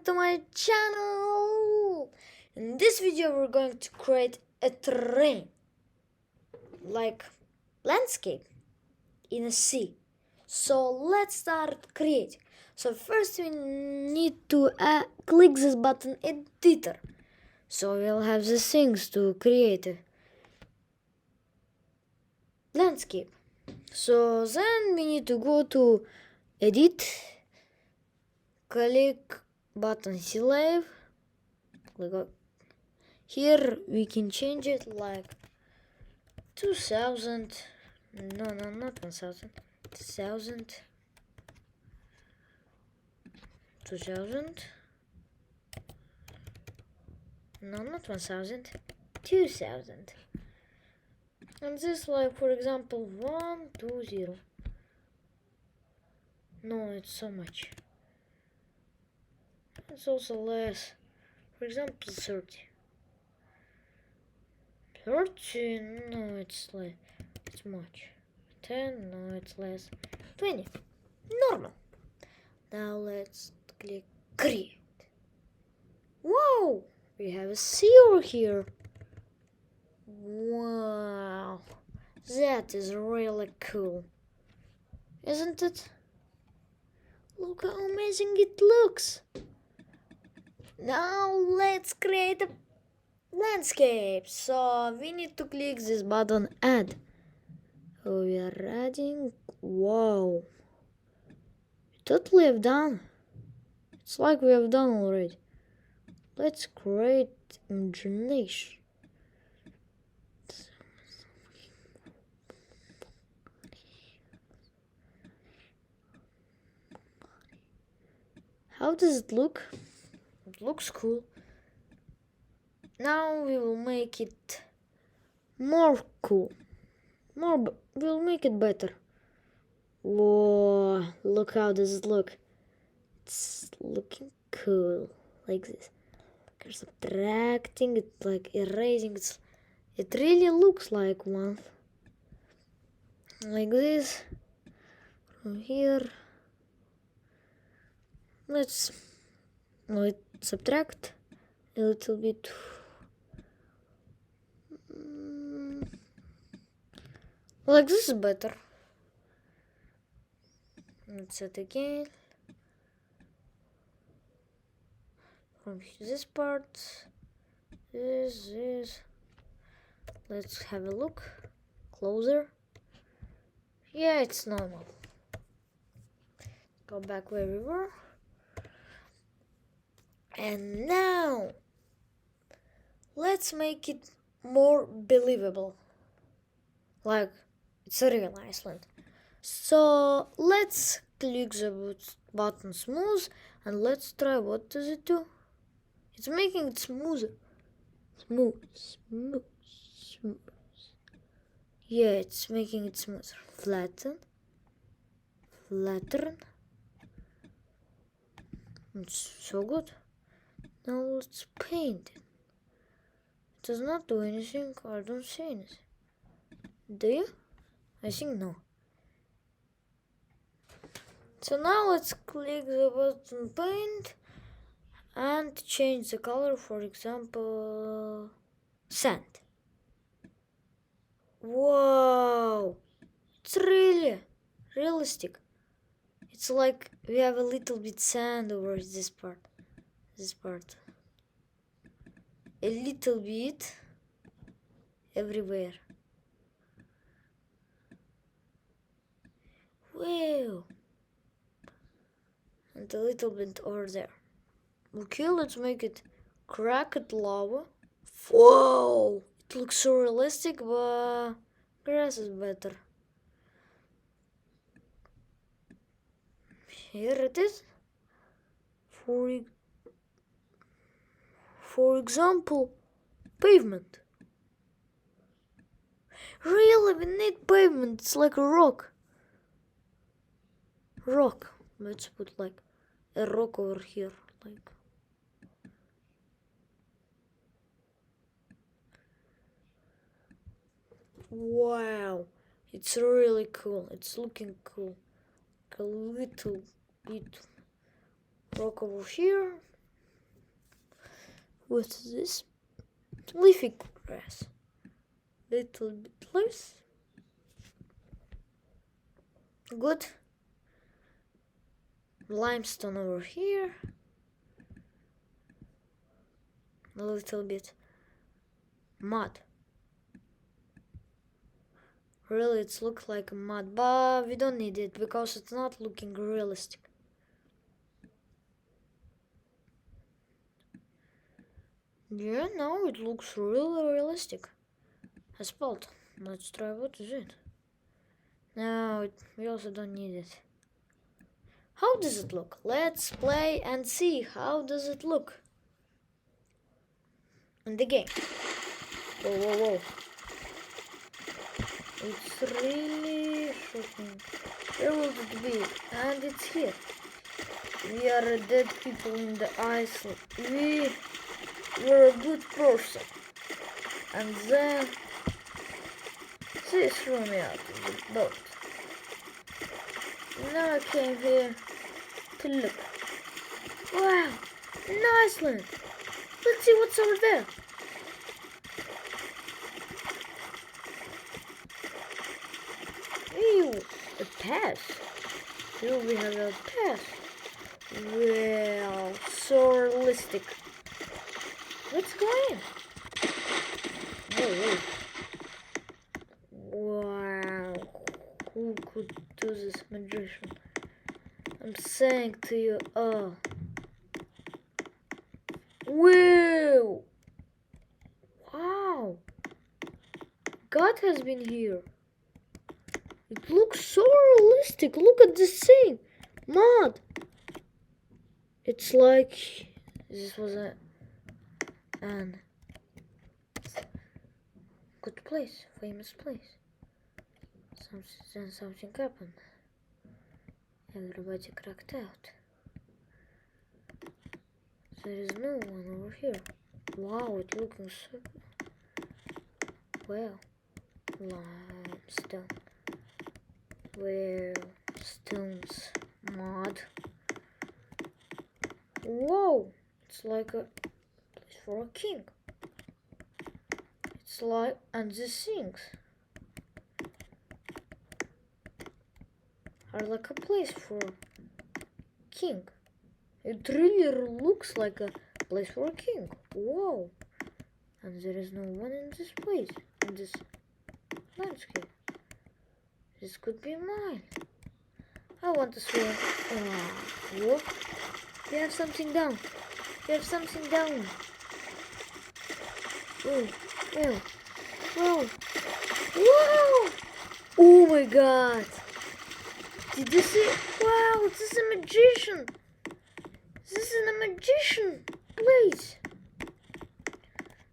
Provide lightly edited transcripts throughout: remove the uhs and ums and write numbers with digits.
to my channel. In this video we're going to create a terrain, like landscape in a sea. So let's start creating. So first we need to click this button editor. So we'll have the things to create a landscape. So then we need to go to edit, click button save, click here. We can change it like 2000, no, not 1000, 2000, 2000, no, not 1000, 2000. And this, like, for example, 120. No, it's so much. It's also less. For example, 30. 30, no, it's like, it's much. 10, no, it's less. 20, normal. Now let's click create. Whoa, we have a sea over here. Wow, that is really cool, isn't it? Look how amazing it looks. Now let's create a landscape. So we need to click this button add. So we are adding. Wow, we totally have done. It's like we have done already. Let's create imagination. How does it look? It looks cool. Now we will make it more cool. We'll make it better. Whoa, look how does it look. It's looking cool, like this. Like subtracting it, like erasing. It really looks like one. Like this. From here. Let's subtract a little bit. Like this is better. Let's set again. From this part, this. Let's have a look closer. Yeah, it's normal. Go back where we were. And now let's make it more believable, like it's a real Iceland. So let's click the button smooth and let's try. What does it do? It's making it smoother. Smooth. Yeah, it's making it smoother. Flatten. It's so good. Now let's paint it. It does not do anything. I don't see anything. Do you? I think no. So now let's click the button paint and change the color, for example, sand. Wow, it's really realistic. It's like we have a little bit sand over this part. A little bit everywhere. Wow. And a little bit over there. Okay, let's make it cracked lava. Whoa! It looks so realistic, but grass is better. Here it is. For example, pavement. Really, we need pavement. It's like a rock. Let's put like a rock over here, like. Wow, it's really cool. It's looking cool. A little bit rock over here, What's this? Leafy grass. Little bit loose. Good. Limestone over here. A little bit mud. Really, it looks like mud, but we don't need it because it's not looking realistic. Yeah, no, it looks really realistic. Asphalt. Let's try. What is it? No, we also don't need it. How does it look? Let's play and see how does it look in the game. Whoa, whoa, whoa. It's really shocking. Where will it be? And it's here. We are dead people in the ice. We were a good person. And then this threw me out of the boat. Now I came here to look. Wow, an Iceland. Let's see what's over there. Ew, a pass. Here we have a pass. Well, so realistic. Let's go in. Whoa, whoa. Wow, who could do this, magician? I'm saying to you, oh. Whoa! Wow! God has been here. It looks so realistic. Look at this thing. Mud. It's like this was an good place, famous place. Something happened. Everybody cracked out. There is no one over here. Wow, it's looking so good. Well, limestone. Well, stones, mud. Whoa, it's like a place for a king. It's like, and these things are like a place for king. It really looks like a place for a king. Whoa! And there is no one in this place, in this landscape. This could be mine. I want to swim. Whoa! We have something down. We have something down. Whoa! Whoa! Whoa! Whoa! Oh my God! Did you see? Wow! This is a magician. This is a magician place.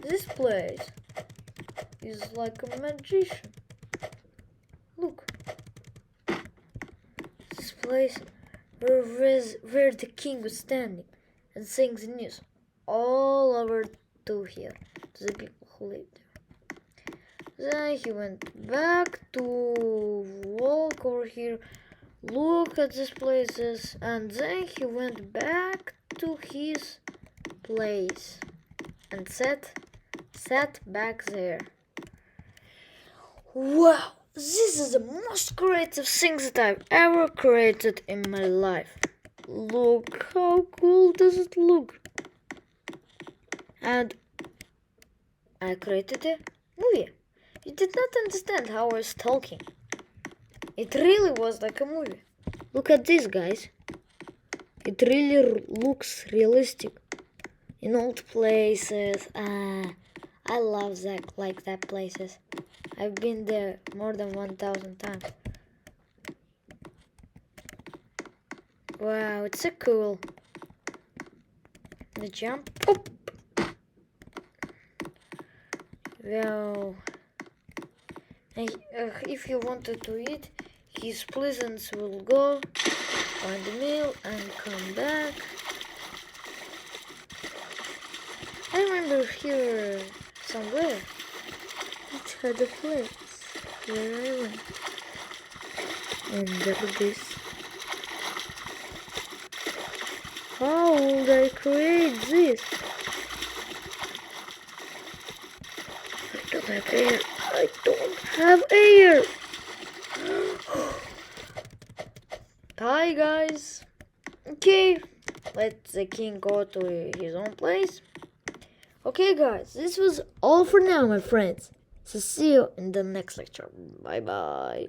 This place is like a magician. Look. This place where the king was standing and saying the news all over to here, to the people who live there. Then he went back to walk over here, look at these places, and then he went back to his place and sat back there. Wow, this is the most creative thing that I've ever created in my life. Look how cool does it look. And I created a movie. You did not understand how I was talking. It really was like a movie. Look at this, guys. It really looks realistic in old places. I love that, like that places. I've been there more than 1,000 times. Wow, it's so cool. The jump. Oop. Wow. And, if you wanted to eat, his peasants will go find a meal and come back. I remember here somewhere it had a place where I went. And there it is. How would I create this? have air. I don't have air. Hi guys. Okay, let the king go to his own place. Okay guys, this was all for now, my friends. So see you in the next lecture. Bye bye.